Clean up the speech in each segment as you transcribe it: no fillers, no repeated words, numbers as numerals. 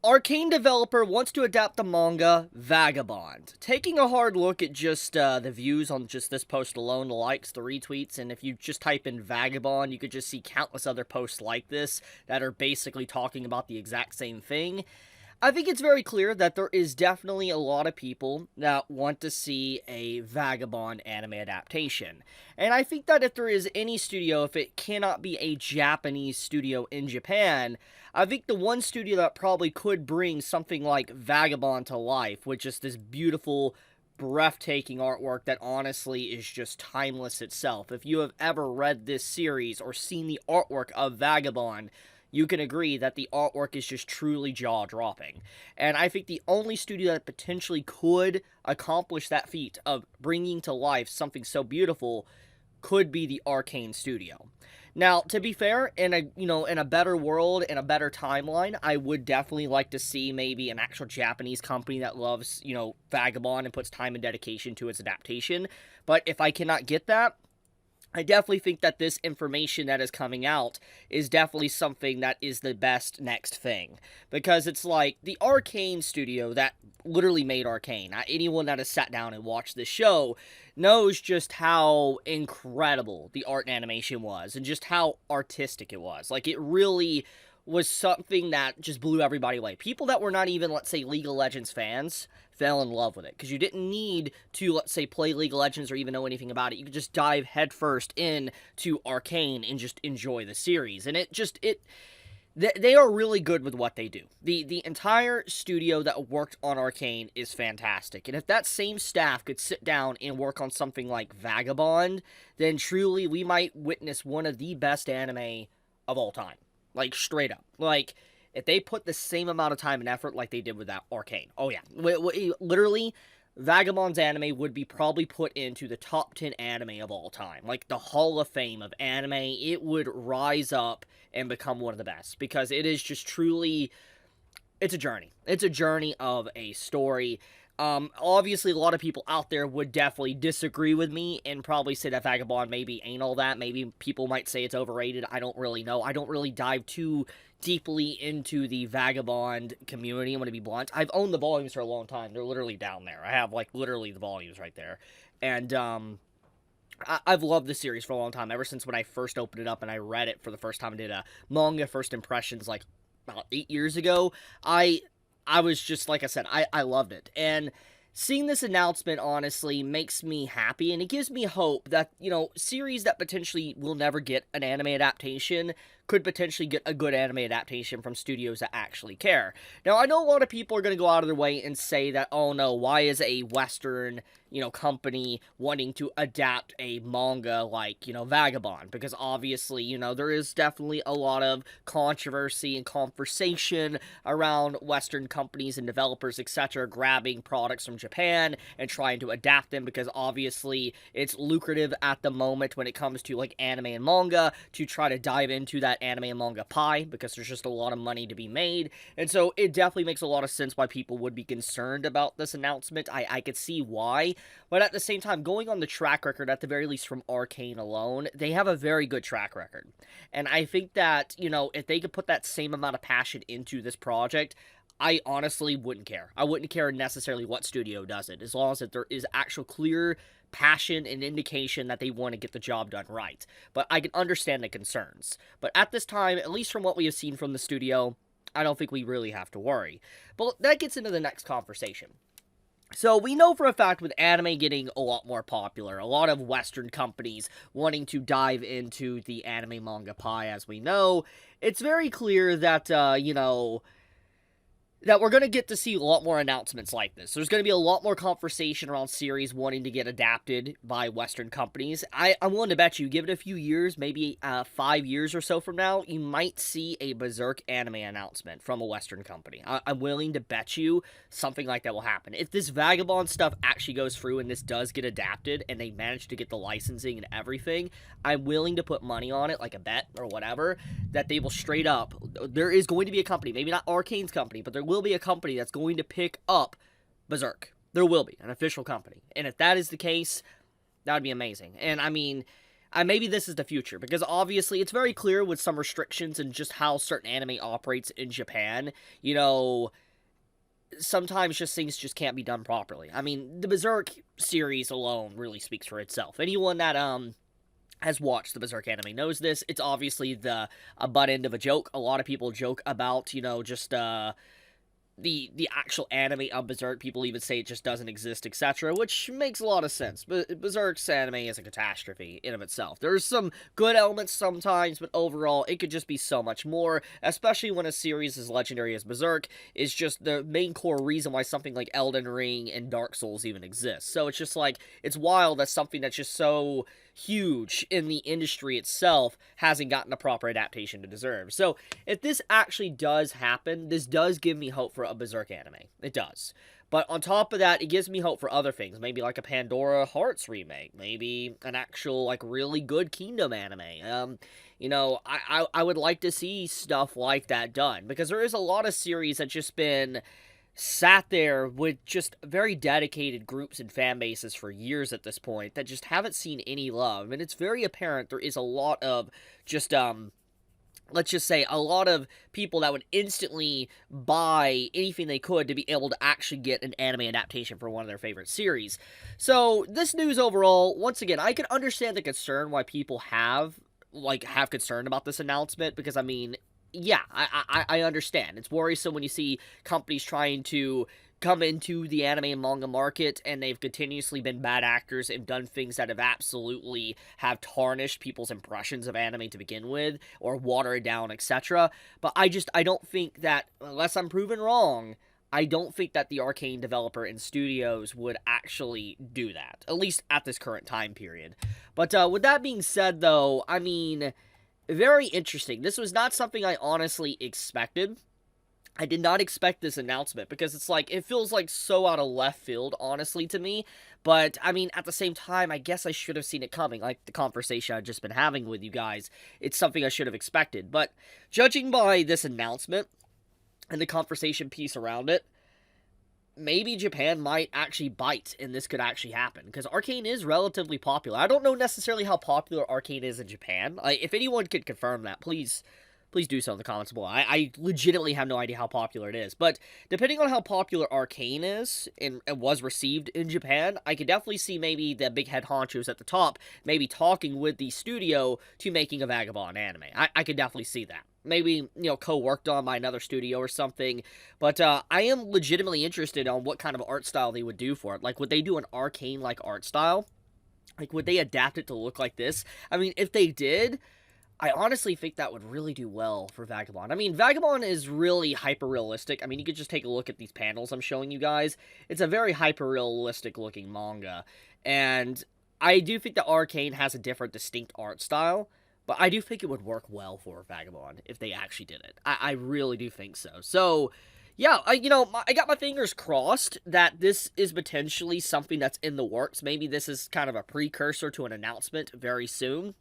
Arcane developer wants to adapt the manga Vagabond. Taking a hard look at just the views on just this post alone, the likes, the retweets, and if you just type in Vagabond, you could just see countless other posts like this that are basically talking about the exact same thing. I think it's very clear that there is definitely a lot of people that want to see a Vagabond anime adaptation. And I think that if there is any studio, if it cannot be a Japanese studio in Japan, I think the one studio that probably could bring something like Vagabond to life, with just this beautiful, breathtaking artwork that honestly is just timeless itself. If you have ever read this series or seen the artwork of Vagabond, you can agree that the artwork is just truly jaw-dropping. And I think the only studio that potentially could accomplish that feat of bringing to life something so beautiful could be the Arcane studio. Now, to be fair, in a better world, in a better timeline, I would definitely like to see maybe an actual Japanese company that loves, Vagabond and puts time and dedication to its adaptation. But if I cannot get that, I definitely think that this information that is coming out is definitely something that is the best next thing. Because it's like, the Arcane studio that literally made Arcane, anyone that has sat down and watched this show knows just how incredible the art and animation was, and just how artistic it was. Like, it really was something that just blew everybody away. People that were not even, let's say, League of Legends fans fell in love with it, because you didn't need to, let's say, play League of Legends or even know anything about it. You could just dive headfirst in to Arcane and just enjoy the series. And they are really good with what they do. The entire studio that worked on Arcane is fantastic. And if that same staff could sit down and work on something like Vagabond, then truly we might witness one of the best anime of all time. Like, straight up. Like, if they put the same amount of time and effort like they did with that Arcane. Oh, yeah. Literally, Vagabond's anime would be probably put into the top 10 anime of all time. Like, the Hall of Fame of anime. It would rise up and become one of the best. Because it is just truly... It's a journey. It's a journey of a story. Obviously, a lot of people out there would definitely disagree with me and probably say that Vagabond maybe ain't all that. Maybe people might say it's overrated. I don't really know. I don't really dive too deeply into the Vagabond community, I'm going to be blunt. I've owned the volumes for a long time. They're literally down there. I have, like, literally the volumes right there. And, I've loved the series for a long time, ever since when I first opened it up and I read it for the first time and did a manga first impressions, like, about 8 years ago. I was just, like I said, I loved it. And seeing this announcement, honestly, makes me happy, and it gives me hope that, series that potentially will never get an anime adaptation could potentially get a good anime adaptation from studios that actually care. Now, I know a lot of people are going to go out of their way and say that, oh no, why is a Western, company wanting to adapt a manga like, Vagabond? Because obviously, there is definitely a lot of controversy and conversation around Western companies and developers, etc., grabbing products from Japan and trying to adapt them, because obviously it's lucrative at the moment when it comes to, like, anime and manga to try to dive into that anime and manga pie, because there's just a lot of money to be made. And so it definitely makes a lot of sense why people would be concerned about this announcement. I could see why. But at the same time, going on the track record, at the very least from Arcane alone, they have a very good track record. And I think that, if they could put that same amount of passion into this project, I honestly wouldn't care. I wouldn't care necessarily what studio does it, as long as there is actual clear passion and indication that they want to get the job done right. But I can understand the concerns. But at this time, at least from what we have seen from the studio, I don't think we really have to worry. But that gets into the next conversation. So we know for a fact, with anime getting a lot more popular, a lot of Western companies wanting to dive into the anime manga pie, as we know, it's very clear that, that we're going to get to see a lot more announcements like this. There's going to be a lot more conversation around series wanting to get adapted by Western companies. I'm willing to bet you, give it a few years, maybe 5 years or so from now, you might see a Berserk anime announcement from a Western company. I'm willing to bet you something like that will happen. If this Vagabond stuff actually goes through and this does get adapted and they manage to get the licensing and everything, I'm willing to put money on it, like a bet or whatever, that they will straight up, there is going to be a company, maybe not Arcane's company, but there will be a company that's going to pick up Berserk. There will be an official company. And if that is the case, that would be amazing. And I mean, maybe this is the future, because obviously it's very clear with some restrictions and just how certain anime operates in Japan, you know, sometimes just things just can't be done properly. I mean, the Berserk series alone really speaks for itself. Anyone that has watched the Berserk anime knows this. It's obviously a butt end of a joke. A lot of people joke about, you know, just the actual anime of Berserk. People even say it just doesn't exist, etc., which makes a lot of sense. But Berserk's anime is a catastrophe in of itself. There's some good elements sometimes, but overall, it could just be so much more, especially when a series as legendary as Berserk is just the main core reason why something like Elden Ring and Dark Souls even exists. So it's just like, it's wild that something that's just so huge in the industry itself hasn't gotten a proper adaptation to deserve. So if this actually does happen, this does give me hope for a Berserk anime. It does. But on top of that, it gives me hope for other things. Maybe like a Pandora Hearts remake. Maybe an actual, like, really good Kingdom anime. You know, I would like to see stuff like that done. Because there is a lot of series that just been sat there with just very dedicated groups and fan bases for years at this point that just haven't seen any love. And it's very apparent there is a lot of just, let's just say, a lot of people that would instantly buy anything they could to be able to actually get an anime adaptation for one of their favorite series. So, this news overall, once again, I can understand the concern why people have concern about this announcement, because, I mean, yeah, I understand. It's worrisome when you see companies trying to come into the anime and manga market, and they've continuously been bad actors and done things that have absolutely have tarnished people's impressions of anime to begin with, or water it down, etc. But I don't think that, unless I'm proven wrong, I don't think that the Arcane developer and studios would actually do that, at least at this current time period. But with that being said, though, I mean, very interesting. This was not something I honestly expected. I did not expect this announcement, because it's like, it feels like so out of left field, honestly, to me. But, I mean, at the same time, I guess I should have seen it coming, like the conversation I've just been having with you guys. It's something I should have expected. But, judging by this announcement, and the conversation piece around it, maybe Japan might actually bite, and this could actually happen, because Arcane is relatively popular. I don't know necessarily how popular Arcane is in Japan. If anyone could confirm that, please do so in the comments below. I legitimately have no idea how popular it is, but depending on how popular Arcane is, and was received in Japan, I could definitely see maybe the big head honchos at the top maybe talking with the studio to making a Vagabond anime. I could definitely see that. Maybe, you know, co-worked on by another studio or something. But I am legitimately interested on what kind of art style they would do for it. Like, would they do an Arcane-like art style? Like, would they adapt it to look like this? I mean, if they did, I honestly think that would really do well for Vagabond. I mean, Vagabond is really hyper-realistic. I mean, you could just take a look at these panels I'm showing you guys. It's a very hyper-realistic looking manga. And I do think that Arcane has a different, distinct art style. But I do think it would work well for Vagabond if they actually did it. I really do think so. So, yeah, I got my fingers crossed that this is potentially something that's in the works. Maybe this is kind of a precursor to an announcement very soon.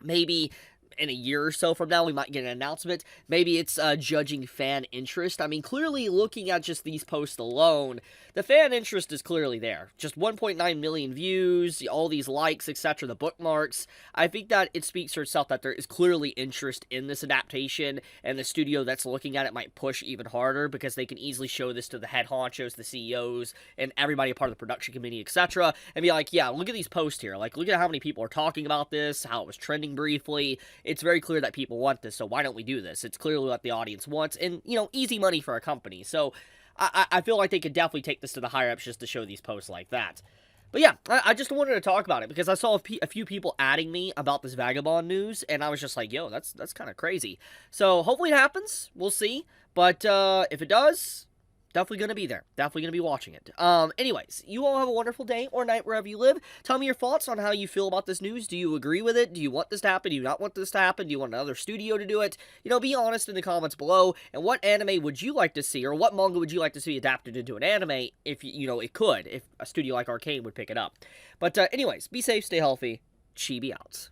Maybe in a year or so from now, we might get an announcement. Maybe it's judging fan interest. I mean, clearly, looking at just these posts alone, the fan interest is clearly there. Just 1.9 million views, all these likes, etc., the bookmarks. I think that it speaks for itself that there is clearly interest in this adaptation, and the studio that's looking at it might push even harder, because they can easily show this to the head honchos, the CEOs, and everybody a part of the production committee, etc., and be like, yeah, look at these posts here. Like, look at how many people are talking about this, how it was trending briefly. It's very clear that people want this, so why don't we do this? It's clearly what the audience wants, and, you know, easy money for a company. So I feel like they could definitely take this to the higher-ups just to show these posts like that. But yeah, I just wanted to talk about it, because I saw a few people adding me about this Vagabond news, and I was just like, yo, that's kind of crazy. So hopefully it happens. We'll see. But if it does, definitely going to be there. Definitely going to be watching it. Anyways, you all have a wonderful day or night wherever you live. Tell me your thoughts on how you feel about this news. Do you agree with it? Do you want this to happen? Do you not want this to happen? Do you want another studio to do it? You know, be honest in the comments below. And what anime would you like to see, or what manga would you like to see adapted into an anime if, you know, it could, if a studio like Arcane would pick it up. But anyways, be safe, stay healthy. Chibi out.